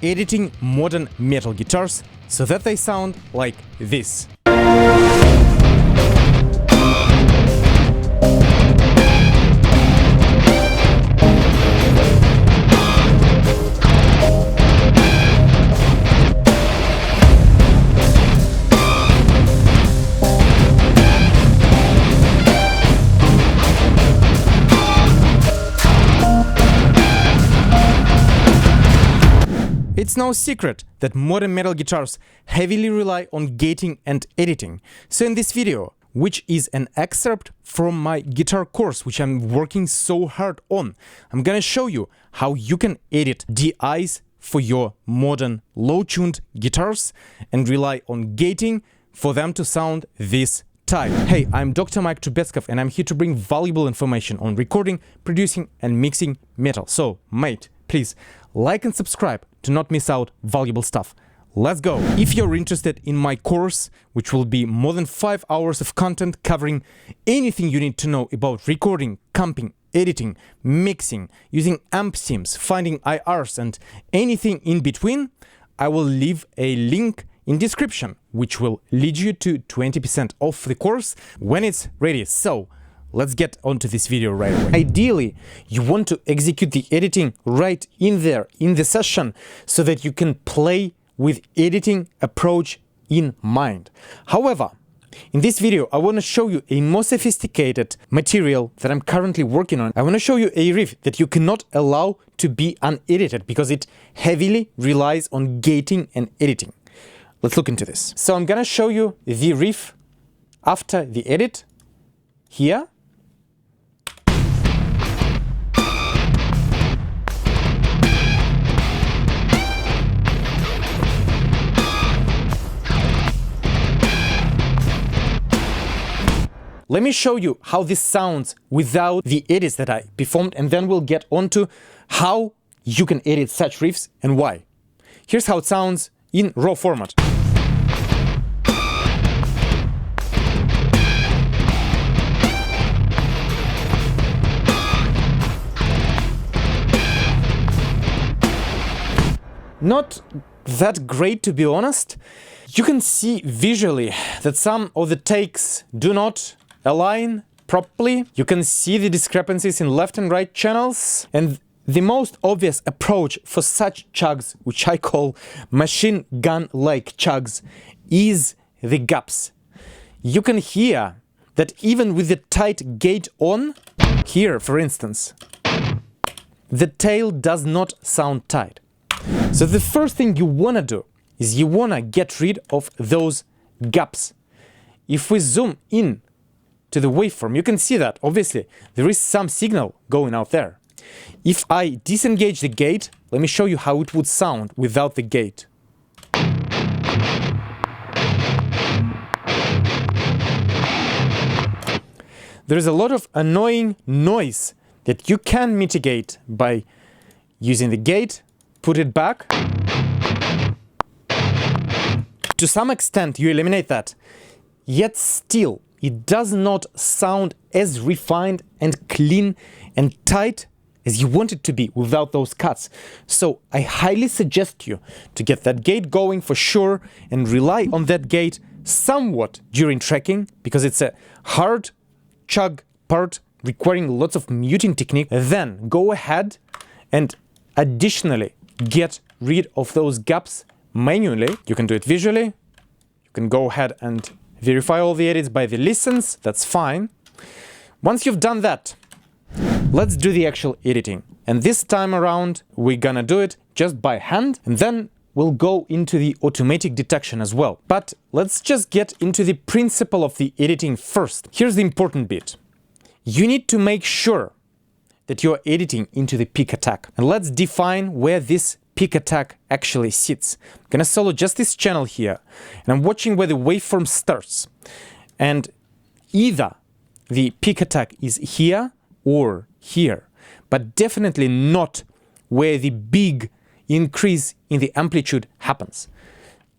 editing modern metal guitars so that they sound like this. It's no secret that modern metal guitars heavily rely on gating and editing. So in this video, which is an excerpt from my guitar course, which I'm working so hard on, I'm gonna show you how you can edit DIs for your modern low-tuned guitars and rely on gating for them to sound this type. Hey, I'm Dr. Mike Trubetskov and I'm here to bring valuable information on recording, producing and mixing metal. So, mate, please like and subscribe to not miss out valuable stuff. Let's go! If you're interested in my course, which will be more than 5 hours of content covering anything you need to know about recording, comping, editing, mixing, using amp sims, finding IRs and anything in between, I will leave a link in description, which will lead you to 20% off the course when it's ready. So, let's get onto this video right away. Ideally, you want to execute the editing right in there, in the session, so that you can play with editing approach in mind. However, in this video, I want to show you a more sophisticated material that I'm currently working on. I want to show you a riff that you cannot allow to be unedited because it heavily relies on gating and editing. Let's look into this. So I'm gonna show you the riff after the edit here. Let me show you how this sounds without the edits that I performed, and then we'll get onto how you can edit such riffs and why. Here's how it sounds in raw format. Not that great, to be honest. You can see visually that some of the takes do not align properly. You can see the discrepancies in left and right channels. And the most obvious approach for such chugs, which I call machine gun-like chugs, is the gaps. You can hear that even with the tight gate on, here for instance, the tail does not sound tight. So the first thing you wanna do is you wanna get rid of those gaps. If we zoom in to the waveform, you can see that obviously there is some signal going out there. If I disengage the gate, let me show you how it would sound without the gate. There is a lot of annoying noise that you can mitigate by using the gate, put it back. To some extent you eliminate that, yet still it does not sound as refined and clean and tight as you want it to be without those cuts. So I highly suggest you to get that gate going for sure and rely on that gate somewhat during tracking, because it's a hard chug part requiring lots of muting technique. Then go ahead and additionally get rid of those gaps manually. You can do it visually. You can go ahead and verify all the edits by the listens, that's fine. Once you've done that, let's do the actual editing. And this time around, we're gonna do it just by hand, and then we'll go into the automatic detection as well. But let's just get into the principle of the editing first. Here's the important bit. You need to make sure that you're editing into the peak attack. And let's define where this peak attack actually sits. I'm gonna solo just this channel here, and I'm watching where the waveform starts. And either the peak attack is here or here, but definitely not where the big increase in the amplitude happens.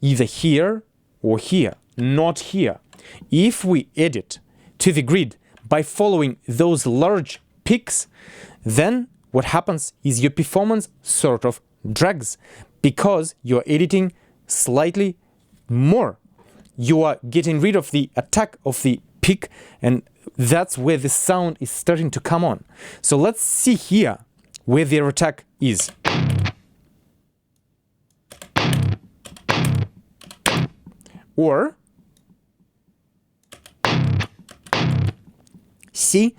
Either here or here, not here. If we edit to the grid by following those large peaks, then what happens is your performance sort of drags. because you're editing slightly more. You are getting rid of the attack of the pick, and that's where the sound is starting to come on. So let's see here where their attack is. Or see,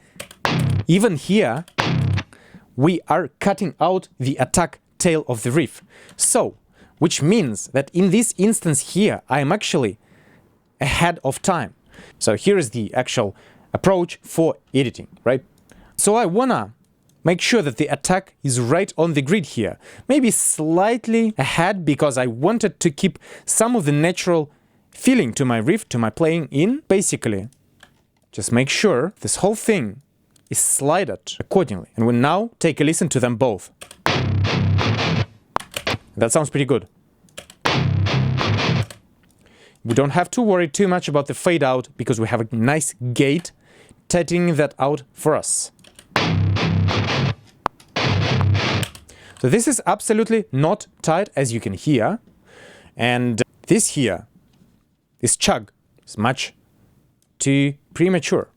even here we are cutting out the attack tail of the riff. So, which means that in this instance here, I am actually ahead of time. So here is the actual approach for editing, right? So I wanna make sure that the attack is right on the grid here. Maybe slightly ahead because I wanted to keep some of the natural feeling to my riff, to my playing in. Basically, just make sure this whole thing is slided accordingly. And we'll now take a listen to them both. That sounds pretty good. We don't have to worry too much about the fade out because we have a nice gate tightening that out for us. So this is absolutely not tight, as you can hear. And this here, this chug, is much too premature.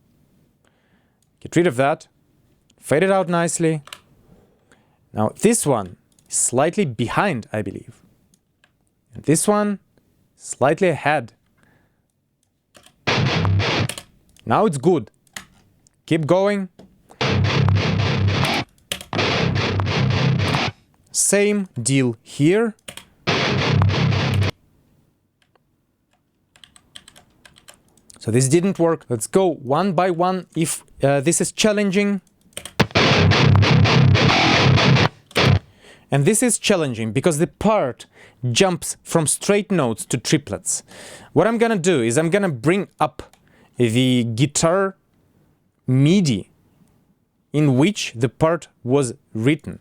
Get rid of that. Fade it out nicely. Now this one is slightly behind, I believe. And this one, slightly ahead. Now it's good. Keep going. Same deal here. So this didn't work. Let's go one by one if this is challenging. And this is challenging because the part jumps from straight notes to triplets. What I'm gonna do is I'm gonna bring up the guitar MIDI in which the part was written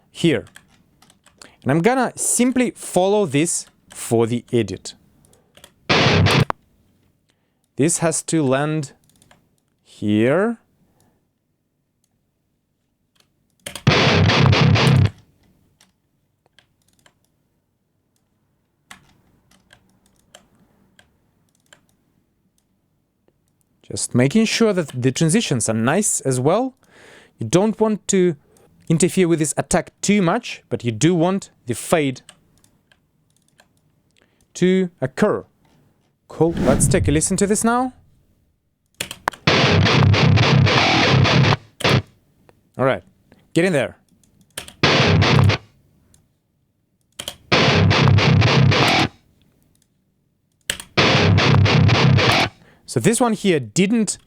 here. And I'm gonna simply follow this for the edit. This has to land here. Just making sure that the transitions are nice as well. You don't want to interfere with this attack too much, but you do want the fade to occur. Cool. Let's take a listen to this now. All right, get in there. So this one here didn't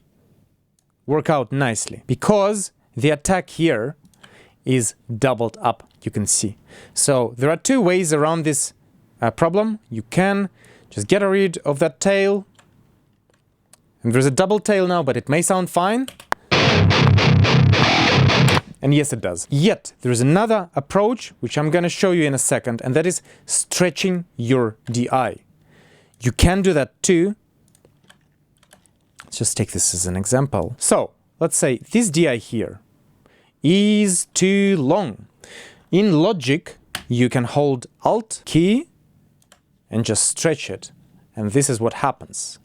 work out nicely because the attack here is doubled up, you can see. So there are two ways around this problem. You can just get rid of that tail. And there's a double tail now, but it may sound fine. And yes, it does. Yet, there is another approach, which I'm going to show you in a second, and that is stretching your DI. You can do that too. Let's just take this as an example. So, let's say this DI here is too long. In Logic, you can hold Alt key and just stretch it. And this is what happens.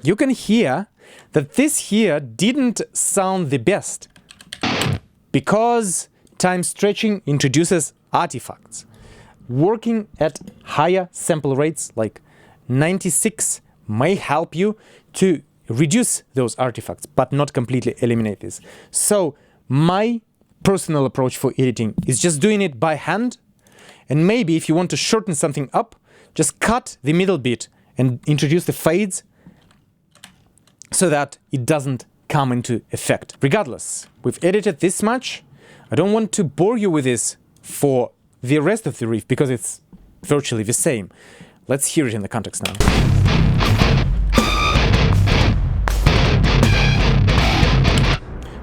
You can hear that this here didn't sound the best because time stretching introduces artifacts. Working at higher sample rates like 96 may help you to reduce those artifacts, but not completely eliminate this. So my personal approach for editing is just doing it by hand. And maybe if you want to shorten something up, just cut the middle bit and introduce the fades so that it doesn't come into effect. Regardless, we've edited this much. I don't want to bore you with this for the rest of the riff because it's virtually the same. Let's hear it in the context now.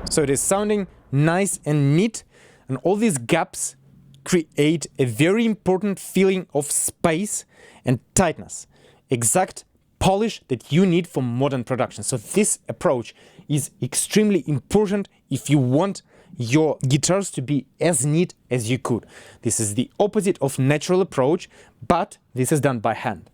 So it is sounding nice and neat, and all these gaps create a very important feeling of space and tightness. Exact polish that you need for modern production. So this approach is extremely important if you want your guitars to be as neat as you could. This is the opposite of natural approach, but this is done by hand.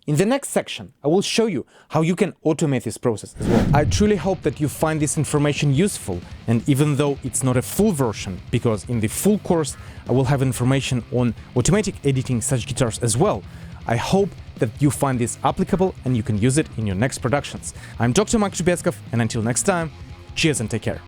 In the next section, I will show you how you can automate this process as well. I truly hope that you find this information useful, and even though it's not a full version, because in the full course I will have information on automatic editing such guitars as well, I hope that you find this applicable and you can use it in your next productions. I'm Dr. Trubetskov, and until next time, cheers and take care.